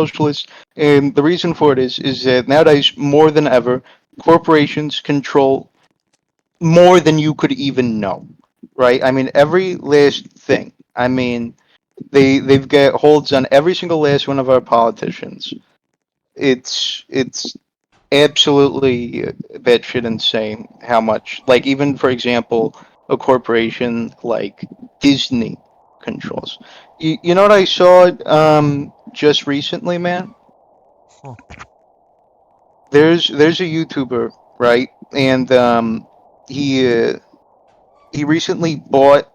socialist, and the reason for it is that nowadays more than ever, corporations control more than you could even know, right? I mean, every last thing. I mean, they've got holds on every single last one of our politicians. It's absolutely batshit insane how much, like, even for example, a corporation like Disney controls. You know what I saw just recently, man? Huh. There's a YouTuber, right? And he he recently bought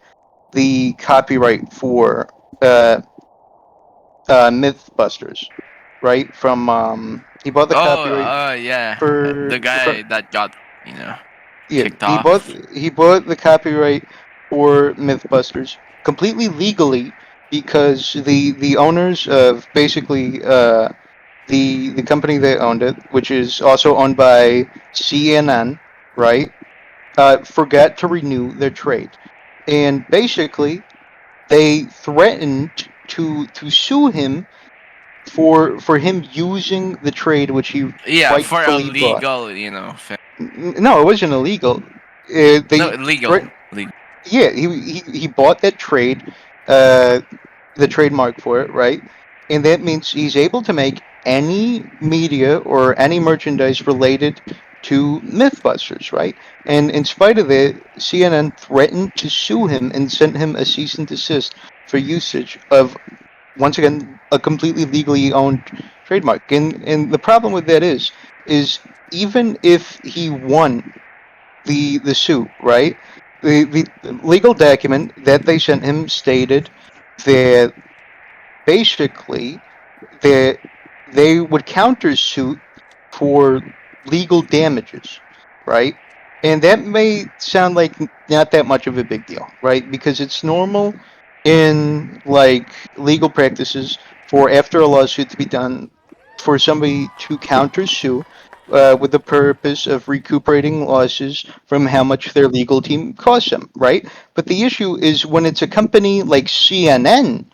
the copyright for uh, MythBusters, right? From he bought the Oh, copyright yeah, for the guy from that got you know yeah, kicked off. he bought the copyright for MythBusters completely legally because the owners of basically the company that owned it, which is also owned by CNN, right? Forgot to renew their trade, and basically they threatened to sue him for him using the trade which he Yeah, for a rightfully bought. legal, thing. No, it wasn't illegal. No, They legal, threat. legal. Yeah, he bought that trade, uh, the trademark for it, right? And that means he's able to make any media or any merchandise related to Mythbusters, right? And in spite of that, CNN threatened to sue him and sent him a cease and desist for usage of, once again, a completely legally owned trademark. And the problem with that is even if he won the suit, right? The legal document that they sent him stated that basically that they would countersuit for legal damages, right? And that may sound like not that much of a big deal, right? Because it's normal in like legal practices for after a lawsuit to be done for somebody to countersue with the purpose of recuperating losses from how much their legal team costs them, right? But the issue is when it's a company like CNN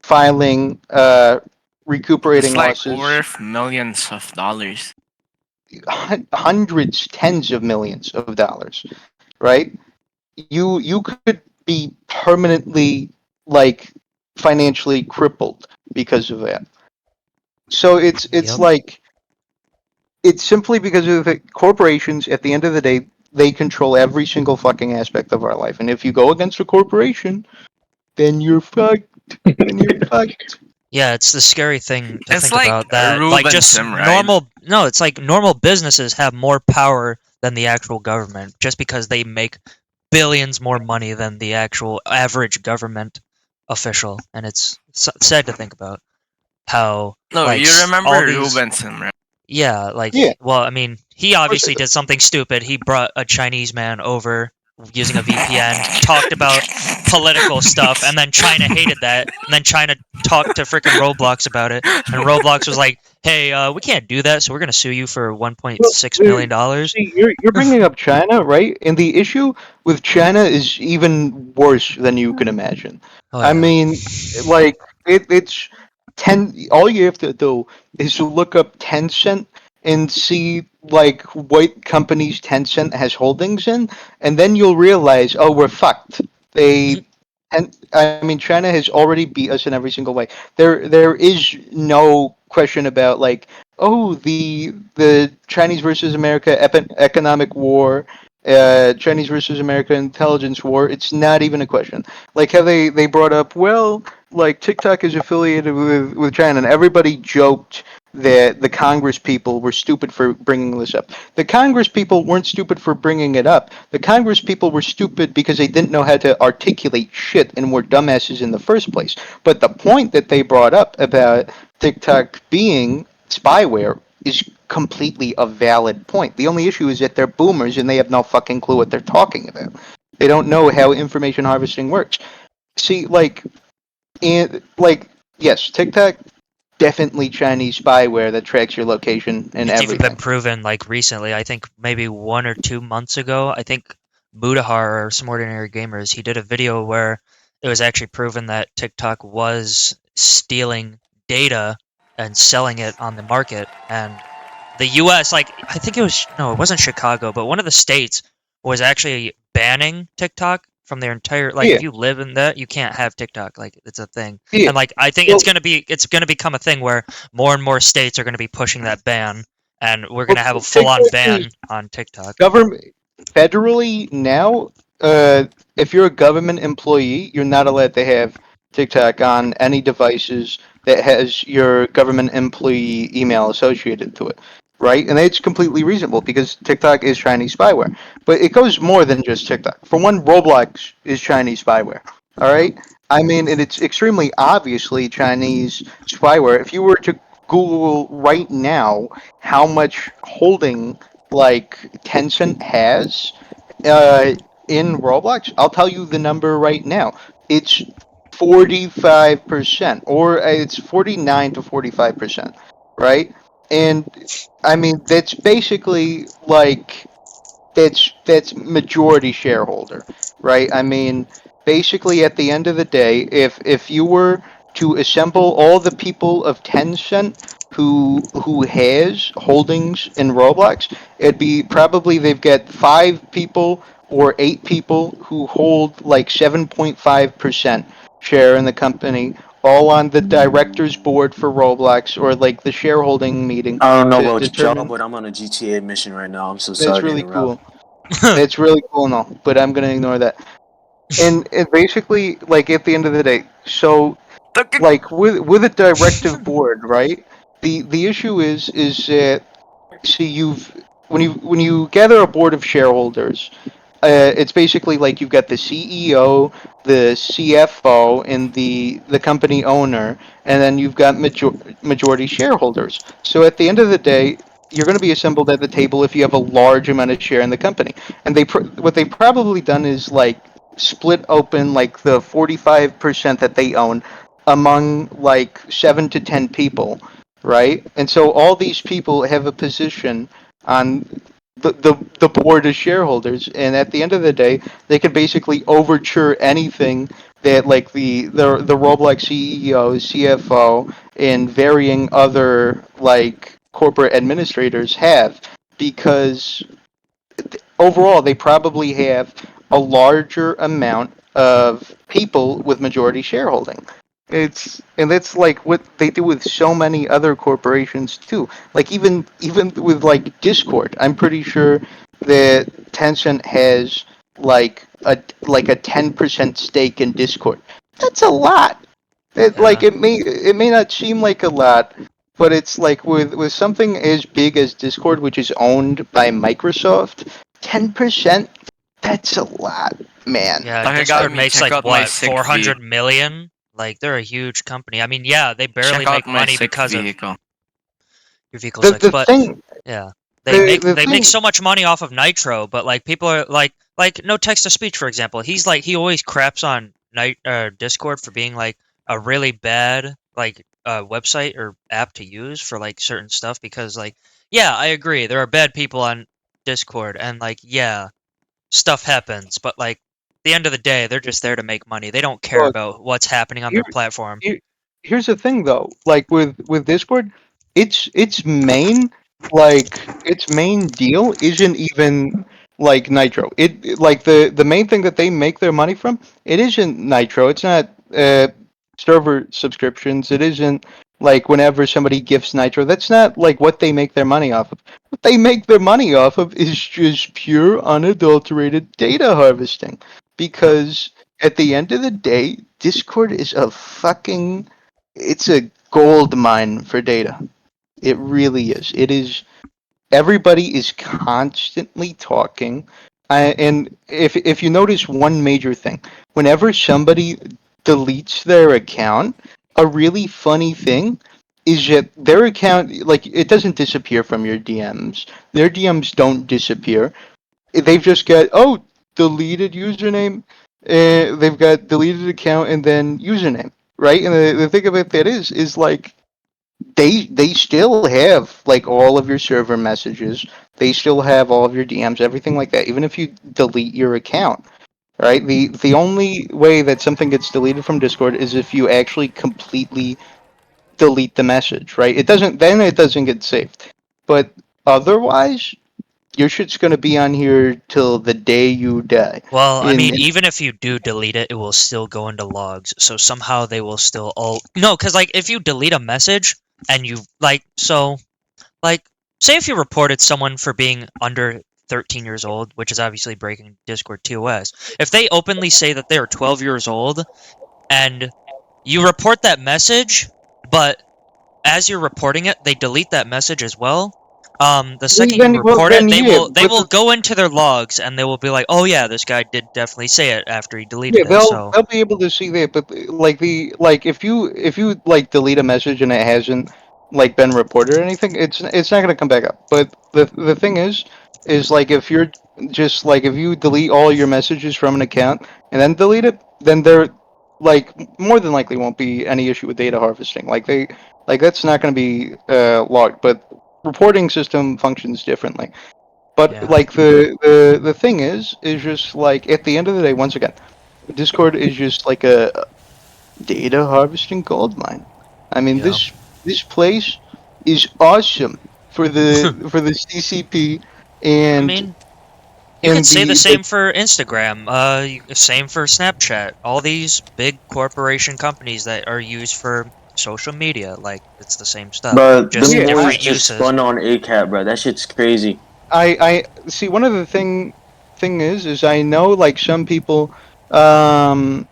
filing It's recuperating like losses, worth millions of dollars. hundreds, tens of millions of dollars, right? You could be permanently like financially crippled because of that. So it's Yep. like it's simply because of the corporations. At the end of the day, they control every single fucking aspect of our life, and if you go against a corporation, then you're fucked. Then you're fucked. Yeah, it's the scary thing to It's think like about a that. Like, Ruben just sim, right? normal. No, it's like normal businesses have more power than the actual government just because they make billions more money than the actual average government official. And it's sad to think about how, No, like, you all remember these. Ruben sim, right? Yeah, like, Yeah, well, I mean, he of course I obviously do. did something stupid. He brought a Chinese man over using a VPN, talked about political stuff, and then China hated that. And then China talked to freaking Roblox about it, and Roblox was like, "Hey, we can't do that, so we're gonna sue you for Well, 1.6 million dollars." see, you're bringing up China, right? And the issue with China is even worse than you can imagine. Oh I yeah. mean, like it's ten. All you have to do is to look up Tencent and see like what companies Tencent has holdings in, and then you'll realize, oh, we're fucked. They and I mean, China has already beat us in every single way. There is no question about like, oh, the Chinese versus America economic war, Chinese versus America intelligence war. It's not even a question. Like how they brought up, well, like TikTok is affiliated with China, and everybody joked that the Congress people were stupid for bringing this up. The Congress people weren't stupid for bringing it up. The Congress people were stupid because they didn't know how to articulate shit and were dumbasses in the first place. But the point that they brought up about TikTok being spyware is completely a valid point. The only issue is that they're boomers and they have no fucking clue what they're talking about. They don't know how information harvesting works. See, like, yes, TikTok definitely Chinese spyware that tracks your location and It's even been everything. proven like recently. I think maybe 1 or 2 months ago. I think Mudahar or Some Ordinary Gamers, he did a video where it was actually proven that TikTok was stealing data and selling it on the market. And the U.S., like I think it was no, it wasn't Chicago, but one of the states was actually banning TikTok from their entire. Like, Yeah, if you live in that, you can't have TikTok. Like, it's a thing. yeah. And like, I think Well, it's gonna become a thing where more and more states are gonna be pushing that ban, and we're well, gonna have a full-on TikTok is ban on TikTok. government federally now. If you're a government employee, you're not allowed to have TikTok on any devices that has your government employee email associated to it, right? And it's completely reasonable because TikTok is Chinese spyware. But it goes more than just TikTok. For one, Roblox is Chinese spyware. All right. I mean, and it's extremely obviously Chinese spyware. If you were to Google right now how much holding like Tencent has uh, in Roblox, I'll tell you the number right now. It's 45%, or it's 49 to 45%, right? And I mean, that's basically like that's majority shareholder, right? I mean, basically at the end of the day, if you were to assemble all the people of Tencent who has holdings in Roblox, it'd be probably they've got 5 people or 8 people who hold like 7.5% share in the company, all on the directors board for Roblox or like the shareholding meeting I don't know to about y'all, determine. but I'm on a GTA mission right now. I'm so That's sorry to really interrupt. cool. It's really cool and all, but I'm gonna ignore that. And it basically, like at the end of the day, so like with a directive board, right? The issue is that see you've when you gather a board of shareholders, it's basically like you've got the CEO, the CFO, and the company owner, and then you've got majority shareholders. So at the end of the day, you're going to be assembled at the table if you have a large amount of share in the company. And what they've probably done is like split open like the 45% that they own among like 7 to 10 people, right? And so all these people have a position on the board of shareholders, and at the end of the day, they can basically overture anything that like the Roblox CEO, CFO, and varying other like corporate administrators have, because overall they probably have a larger amount of people with majority shareholding. And that's like what they do with so many other corporations too. Like even with like Discord, I'm pretty sure that Tencent has like a 10% stake in Discord. That's a lot. Yeah. It may not seem like a lot, but it's like with something as big as Discord, which is owned by Microsoft, 10%, that's a lot, man. Yeah, Okay, got Discord me. makes Check like out my what, sick vehicle. 400 million? Like, they're a huge company. I mean, yeah, they barely Check out make my money sick because of vehicle. your vehicle The sucks, the but thing yeah, the they make thing so much money off of Nitro, but like people are like no text to speech, for example. He's like he always craps on Discord for being like a really bad like website or app to use for like certain stuff because like yeah, I agree there are bad people on Discord and like yeah, stuff happens, but like the end of the day, they're just there to make money. They don't care look, about what's happening on here, their platform. here here's the thing though. Like with Discord, its main its main deal isn't even like Nitro. Like the main thing that they make their money from, it isn't Nitro. It's not server subscriptions. It isn't like whenever somebody gifts Nitro. That's not like what they make their money off of. What they make their money off of is just pure unadulterated data harvesting. Because at the end of the day, Discord is it's a gold mine for data. It really is. It is. Everybody is constantly talking, and if you notice one major thing, whenever somebody deletes their account, a really funny thing is that their account, like, it doesn't disappear from your DMs. Their DMs don't disappear. They've just got, oh, deleted username. They've got deleted account and then username, right? And the thing about that is like they still have like all of your server messages. They still have all of your DMs, everything like that. Even if you delete your account, right? The only way that something gets deleted from Discord is if you actually completely delete the message, right? It doesn't. Then it doesn't get saved. But otherwise, your shit's gonna be on here till the day you die. Well, I mean, And even if you do delete it, it will still go into logs. So somehow they will still all no, because like if you delete a message and you like say if you reported someone for being under 13 years old, which is obviously breaking Discord TOS. If they openly say that they are 12 years old and you report that message, but as you're reporting it, they delete that message as well. The second you report it, they yeah, will go into their logs and they will be like, "Oh yeah, this guy did definitely say it after he yeah, deleted it." So they'll be able to see that. But like if you like delete a message and it hasn't like been reported or anything, it's not gonna come back up. But the thing is like if you're just like if you delete all your messages from an account and then delete it, then there like more than likely won't be any issue with data harvesting. Like that's not going to be logged, but reporting system functions differently. But yeah, like the thing is just like at the end of the day, once again, Discord is just like a data harvesting gold mine. I mean, yeah. this place is awesome for the CCP I and mean, you could say the the same for Instagram. Same for Snapchat. All these big corporation companies that are used for social media, like it's the same stuff, Bro, just them yeah. boys different just uses. spun on ACAT, bro. That shit's crazy. I see. One of the thing is I know like some people um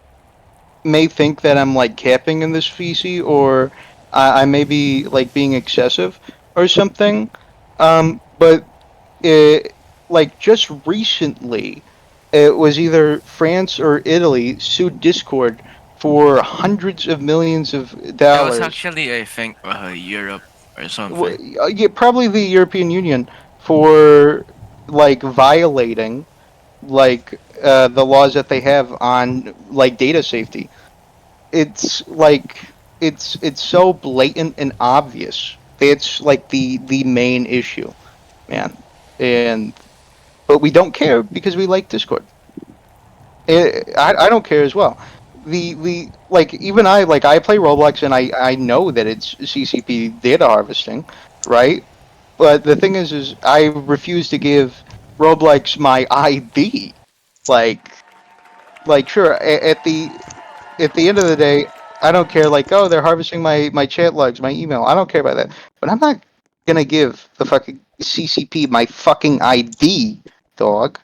may think that I'm like capping in this feces or I may be like being excessive or something. But like just recently, it was either France or Italy sued Discord for hundreds of millions of It was dollars. actually, I think, Europe or something. Yeah, probably the European Union for like violating like the laws that they have on like data safety. It's like it's so blatant and obvious. It's like the main issue, man. And but we don't care because we like Discord. I don't care as well. The like even I play Roblox and I know that it's CCP data harvesting, right? But the thing is I refuse to give Roblox my ID. Like sure at the end of the day, I don't care. Like, oh, they're harvesting my chat logs, my email. I don't care about that. But I'm not gonna give the fucking CCP my fucking ID, dog.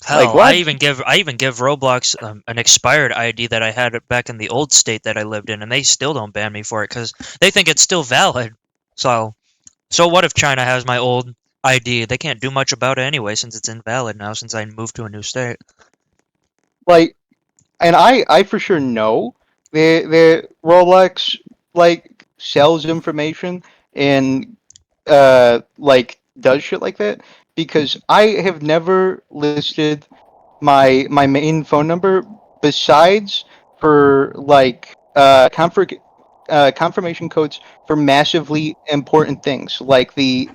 Like Hell, what? I even give Roblox an expired ID that I had back in the old state that I lived in, and they still don't ban me for it because they think it's still valid. So what if China has my old ID? They can't do much about it anyway since it's invalid now since I moved to a new state. Like, and I for sure know the Roblox like sells information and like does shit like that because I have never listed my main phone number besides for like confirmation codes for massively important things like the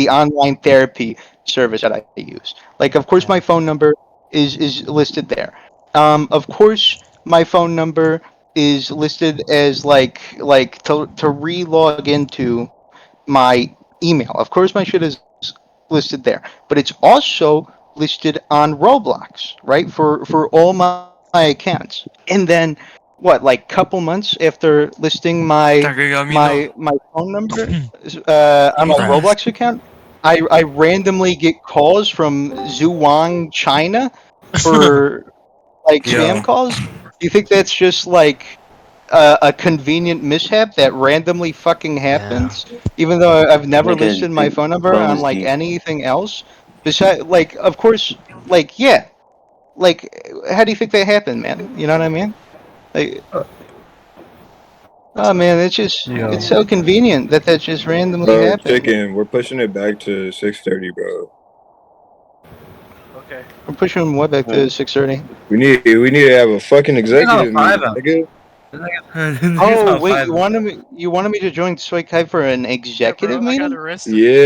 online therapy service that I use. Like of course my Yeah. phone number is listed there. Of course my phone number is listed as to re-log into my email. Of course my shit is listed there, but it's also listed on Roblox, right? For all my accounts. And then what, like couple months after listing Tagagamino. my phone number on my Rats. Roblox account, I randomly get calls from Zhuang, China for like spam Yo, calls. Do you think that's just like a convenient mishap that randomly fucking Yeah. happens, even though I've never Nigga, listed my it phone number on bums like deep. anything else? Besides, like, of course, like, yeah, like, how do you think that happened, man? You know what I mean? Like, oh man, it's yo. so convenient that that just randomly Bro, happened. chicken, we're pushing it back to 6:30, bro. Okay. We're pushing what back to 6:30. We need to have a fucking Niggas on executive 5 meeting, out. nigga. Niggas Oh on wait, 5 out. you wanted me to join Sway Kai for an Yeah, bro, executive I got meeting? arrested. Yeah.